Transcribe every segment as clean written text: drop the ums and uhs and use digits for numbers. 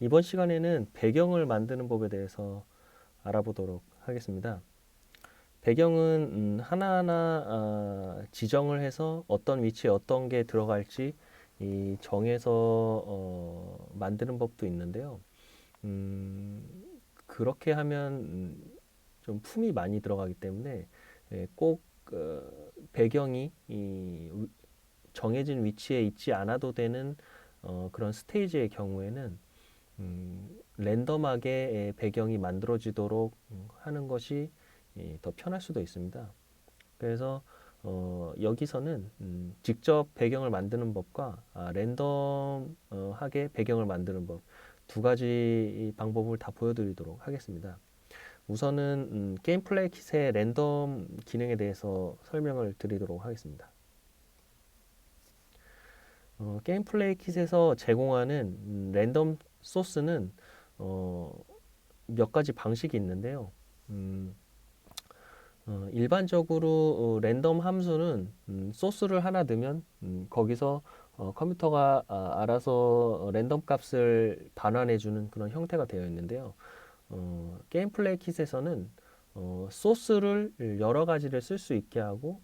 이번 시간에는 배경을 만드는 법에 대해서 알아보도록 하겠습니다. 배경은 하나하나 지정을 해서 어떤 위치에 어떤 게 들어갈지 정해서 만드는 법도 있는데요. 음, 그렇게 하면 좀 품이 많이 들어가기 때문에 꼭 배경이 정해진 위치에 있지 않아도 되는 그런 스테이지의 경우에는 랜덤하게 배경이 만들어지도록 하는 것이 더 편할 수도 있습니다. 그래서 여기서는 직접 배경을 만드는 법과 랜덤하게 배경을 만드는 법 두 가지 방법을 다 보여드리도록 하겠습니다. 우선은 게임 플레이 킷의 랜덤 기능에 대해서 설명을 드리도록 하겠습니다. 게임 플레이 킷에서 제공하는 랜덤 소스는 어, 몇 가지 방식이 있는데요. 음, 일반적으로 랜덤 함수는 소스를 하나 넣으면 거기서 컴퓨터가 알아서 랜덤 값을 반환해주는 그런 형태가 되어 있는데요. 게임 플레이 킷에서는 소스를 여러 가지를 쓸 수 있게 하고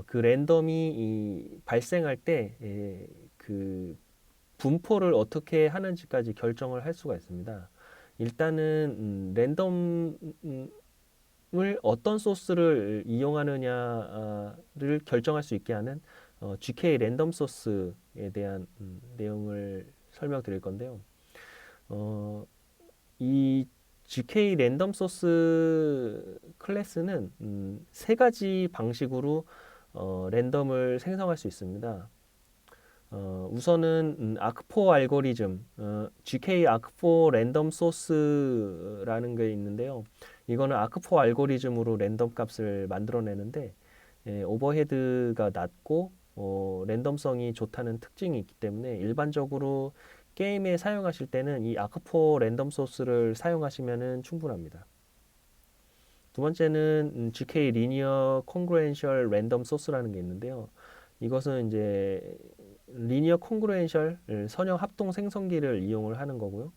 그 랜덤이 발생할 때 그 분포를 어떻게 하는지까지 결정을 할 수가 있습니다. 일단은 랜덤을 어떤 소스를 이용하느냐를 결정할 수 있게 하는 GK 랜덤 소스에 대한 내용을 설명드릴 건데요. 어, 이 GK 랜덤 소스 클래스는 세 가지 방식으로 랜덤을 생성할 수 있습니다. 우선은 아크4 알고리즘, GK 아크4 랜덤 소스라는 게 있는데요. 이거는 아크4 알고리즘으로 랜덤 값을 만들어내는데 오버헤드가 낮고 랜덤성이 좋다는 특징이 있기 때문에 일반적으로 게임에 사용하실 때는 이 아크4 랜덤 소스를 사용하시면 충분합니다. 두 번째는 GK 리니어 콩그루엔셜 랜덤 소스라는 게 있는데요. 이것은 이제 리니어 콩그루엔셜 선형 합동 생성기를 이용을 하는 거고요.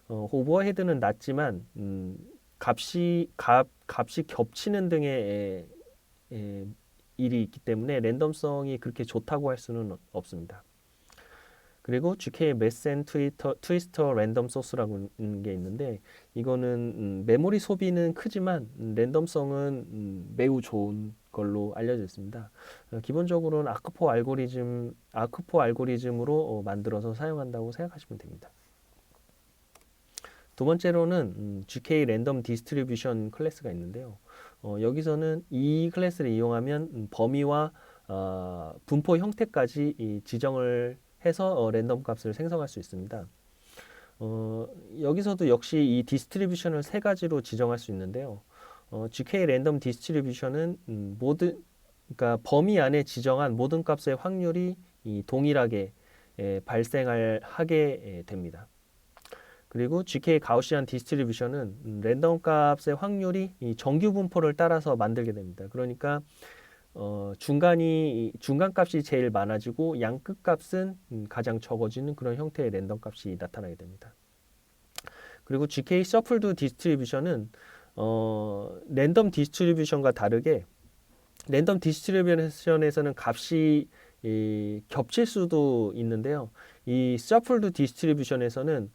오버헤드는 낮지만 값이 겹치는 등의 일이 있기 때문에 랜덤성이 그렇게 좋다고 할 수는 없습니다. 그리고 GK 메센 트위스터 랜덤 소스라고 하는 게 있는데 이거는 메모리 소비는 크지만 랜덤성은 매우 좋은 걸로 알려져 있습니다. 기본적으로는 아크4 알고리즘으로 만들어서 사용한다고 생각하시면 됩니다. 두 번째로는 GK 랜덤 디스트리뷰션 클래스가 있는데요. 여기서는 이 클래스를 이용하면 범위와 분포 형태까지 지정을 해서 랜덤 값을 생성할 수 있습니다. 여기서도 역시 이 디스트리뷰션을 세 가지로 지정할 수 있는데요. GK 랜덤 디스트리뷰션은 그러니까 범위 안에 지정한 모든 값의 확률이 동일하게 발생하게 됩니다. 그리고 GK 가우시안 디스트리뷰션은 랜덤 값의 확률이 이 정규 분포를 따라서 만들게 됩니다. 그러니까 중간 값이 제일 많아지고 양 끝 값은 가장 적어지는 그런 형태의 랜덤 값이 나타나게 됩니다. 그리고 GK 서플드 디스트리뷰션은 랜덤 디스트리뷰션과 다르게 랜덤 디스트리뷰션에서는 값이 겹칠 수도 있는데요. 이 서플드 디스트리뷰션에서는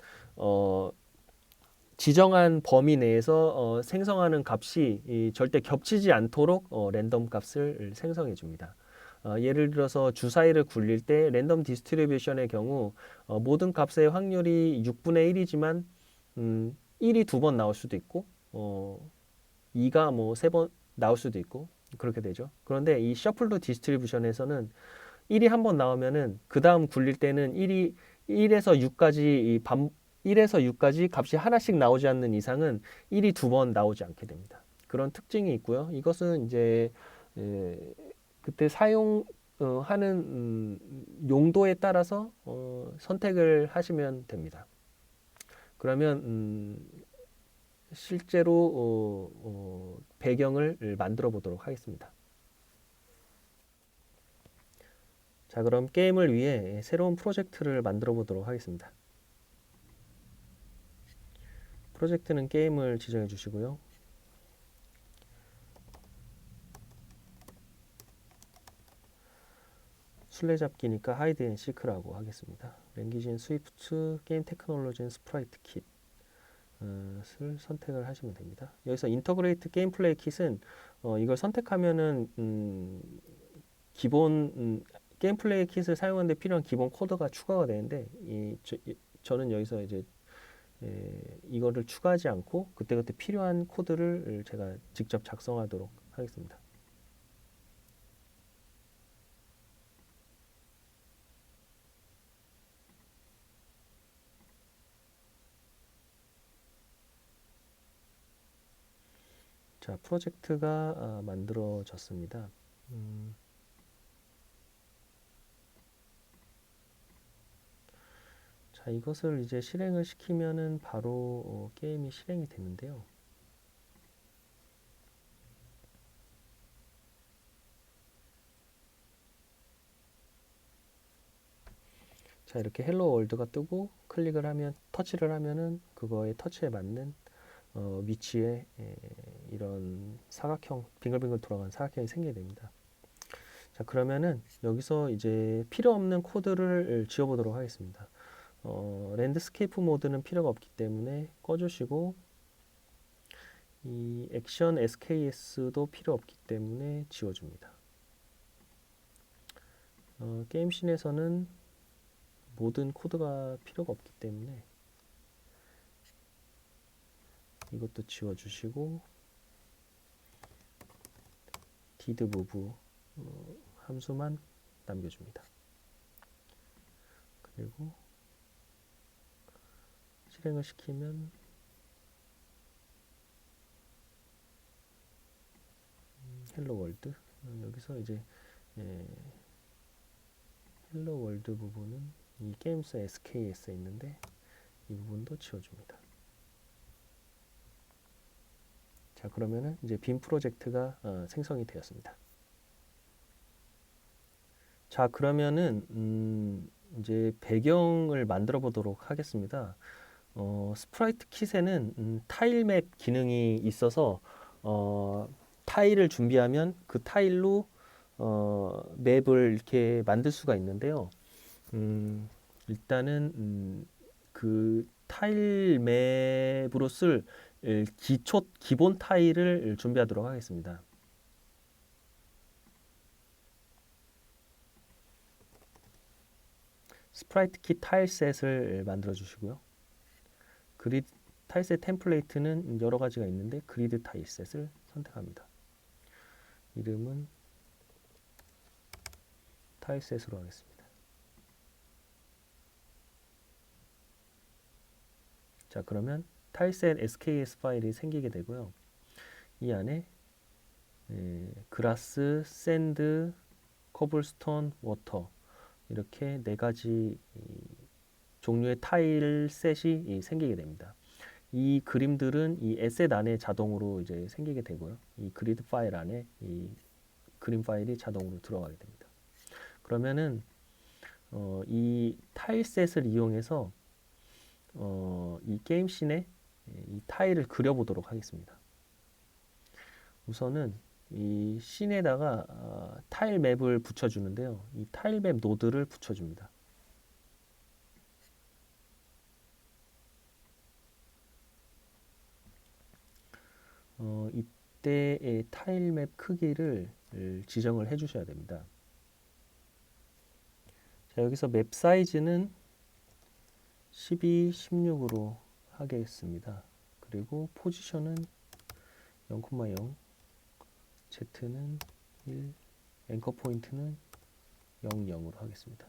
지정한 범위 내에서 생성하는 값이 절대 겹치지 않도록 랜덤 값을 생성해 줍니다. 예를 들어서 주사위를 굴릴 때 랜덤 디스트리뷰션의 경우 모든 값의 확률이 6분의 1이지만 1이 두 번 나올 수도 있고 2가 뭐 세 번 나올 수도 있고 그렇게 되죠. 그런데 이 셔플드 디스트리뷰션에서는 1이 한 번 나오면은 그 다음 굴릴 때는 1에서 6까지 1에서 6까지 값이 하나씩 나오지 않는 이상은 1이 두 번 나오지 않게 됩니다. 그런 특징이 있고요. 이것은 이제 에, 그때 사용하는 용도에 따라서 선택을 하시면 됩니다. 그러면 실제로 배경을 만들어 보도록 하겠습니다. 자, 그럼 게임을 위해 새로운 프로젝트를 만들어 보도록 하겠습니다. 프로젝트는 게임을 지정해 주시고요. 술래잡기니까 하이드 앤 시크라고 하겠습니다. 랭귀지는 스위프트, 게임 테크놀로지는 스프라이트 킷 을 선택을 하시면 됩니다. 여기서 인터그레이트 게임 플레이 킷은 이걸 선택하면은 기본 게임 플레이 킷을 사용하는데 필요한 기본 코드가 추가가 되는데 저는 여기서 이제 이거를 추가하지 않고 그때그때 필요한 코드를 제가 직접 작성하도록 하겠습니다. 자, 프로젝트가 만들어졌습니다. 자, 이것을 이제 실행을 시키면은 바로 게임이 실행이 되는데요. 자, 이렇게 헬로 월드가 뜨고 클릭을 하면 터치를 하면은 그거의 터치에 맞는 위치에 이런 사각형 빙글빙글 돌아가는 사각형이 생기게 됩니다. 자, 그러면은 여기서 이제 필요 없는 코드를 지워보도록 하겠습니다. 랜드스케이프 모드는 필요가 없기 때문에 꺼주시고 이 액션 SKS도 필요 없기 때문에 지워줍니다. 게임씬에서는 모든 코드가 필요가 없기 때문에 이것도 지워주시고 did move 함수만 남겨줍니다. 그리고 실행을 시키면 헬로 월드 여기서 이제 헬로 월드 부분은 이 게임스 SKS에 있는데 이 부분도 지워줍니다. 자, 그러면은 이제 빔 프로젝트가 생성이 되었습니다. 자, 그러면은 이제 배경을 만들어 보도록 하겠습니다. 스프라이트 킷에는 타일 맵 기능이 있어서 타일을 준비하면 그 타일로 맵을 이렇게 만들 수가 있는데요. 일단은 그 타일 맵으로 쓸 기본 타일을 준비하도록 하겠습니다. 스프라이트 킷 타일셋을 만들어 주시고요. 그리드 타일셋 템플레이트는 여러 가지가 있는데 그리드 타일셋을 선택합니다. 이름은 타일셋으로 하겠습니다. 자, 그러면 타일셋 SKS 파일이 생기게 되고요. 이 안에 그라스, 샌드, 커블스톤, 워터 이렇게 네 가지 종류의 타일 셋이 생기게 됩니다. 이 그림들은 이 에셋 안에 자동으로 이제 생기게 되고요. 이 그리드 파일 안에 이 그림 파일이 자동으로 들어가게 됩니다. 그러면은 이 타일 셋을 이용해서 이 게임 씬에 이 타일을 그려보도록 하겠습니다. 우선은 이 씬에다가 타일 맵을 붙여주는데요. 이 타일 맵 노드를 붙여줍니다. 이때의 타일 맵 크기를 지정을 해 주셔야 됩니다. 자, 여기서 맵 사이즈는 12, 16으로 하겠습니다. 그리고 포지션은 0,0, Z는 1, 앵커 포인트는 0, 0으로 하겠습니다.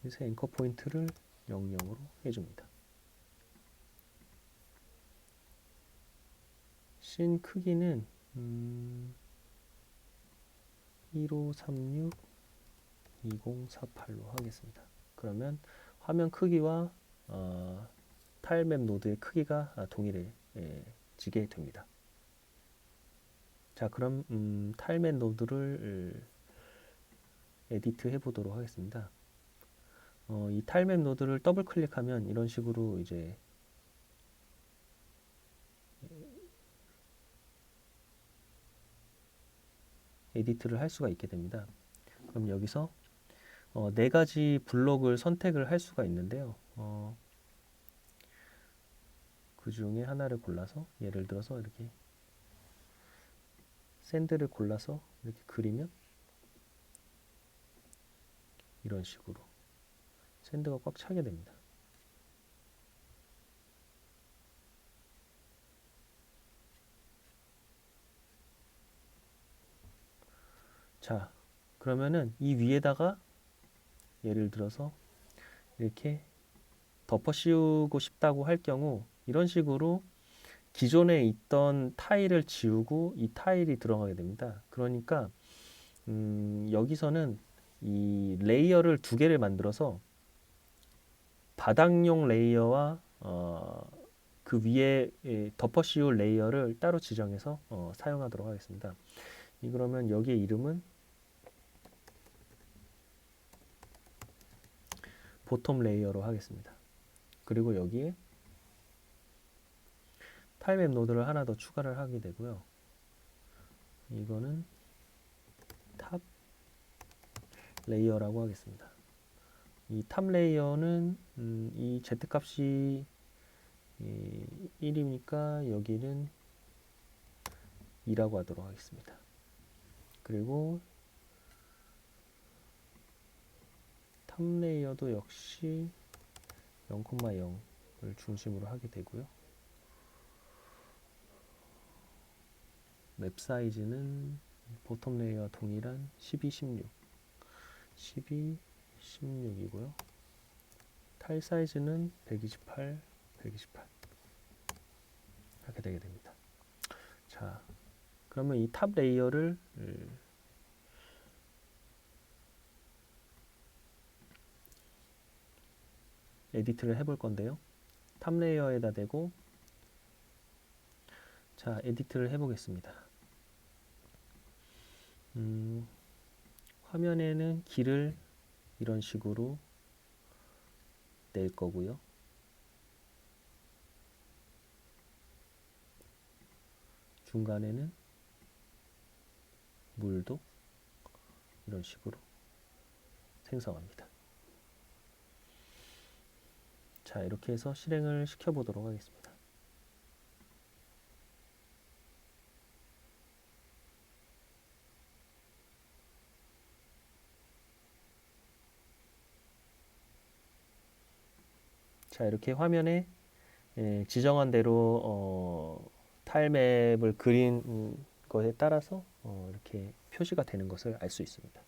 그래서 앵커 포인트를 0, 0으로 해줍니다. 씬 크기는 1536, 2048로 하겠습니다. 그러면 화면 크기와 타일맵 노드의 크기가 동일해지게 됩니다. 자, 그럼 타일맵 노드를 에디트 해 보도록 하겠습니다. 이 타일맵 노드를 더블 클릭하면 이런 식으로 이제 에디트를 할 수가 있게 됩니다. 그럼 여기서 네 가지 블록을 선택을 할 수가 있는데요. 그 중에 하나를 골라서 예를 들어서 이렇게 샌드를 골라서 이렇게 그리면 이런 식으로 샌드가 꽉 차게 됩니다. 자, 그러면은 이 위에다가 예를 들어서 이렇게 덮어 씌우고 싶다고 할 경우 이런 식으로 기존에 있던 타일을 지우고 이 타일이 들어가게 됩니다. 그러니까 여기서는 이 레이어를 두 개를 만들어서 바닥용 레이어와 그 위에 덮어 씌울 레이어를 따로 지정해서 사용하도록 하겠습니다. 그러면 여기의 이름은 보텀 레이어로 하겠습니다. 그리고 여기에 타일맵 노드를 하나 더 추가를 하게 되고요. 이거는 탑 레이어라고 하겠습니다. 이 탑 레이어는 이 Z 값이 1이니까 여기는 2라고 하도록 하겠습니다. 그리고 탑 레이어도 역시 0,0을 중심으로 하게 되고요. 맵 사이즈는 보텀 레이어와 동일한 12, 16 12, 16이고요. 타일 사이즈는 128, 128 이렇게 되게 됩니다. 자, 그러면 이 탑 레이어를 에디트를 해볼 건데요. 탑 레이어에다 대고 자, 에디트를 해보겠습니다. 화면에는 길을 이런 식으로 낼 거고요. 중간에는 물도 이런 식으로 생성합니다. 자, 이렇게 해서 실행을 시켜보도록 하겠습니다. 자, 이렇게 화면에 지정한 대로 타일맵을 그린 것에 따라서 이렇게 표시가 되는 것을 알 수 있습니다.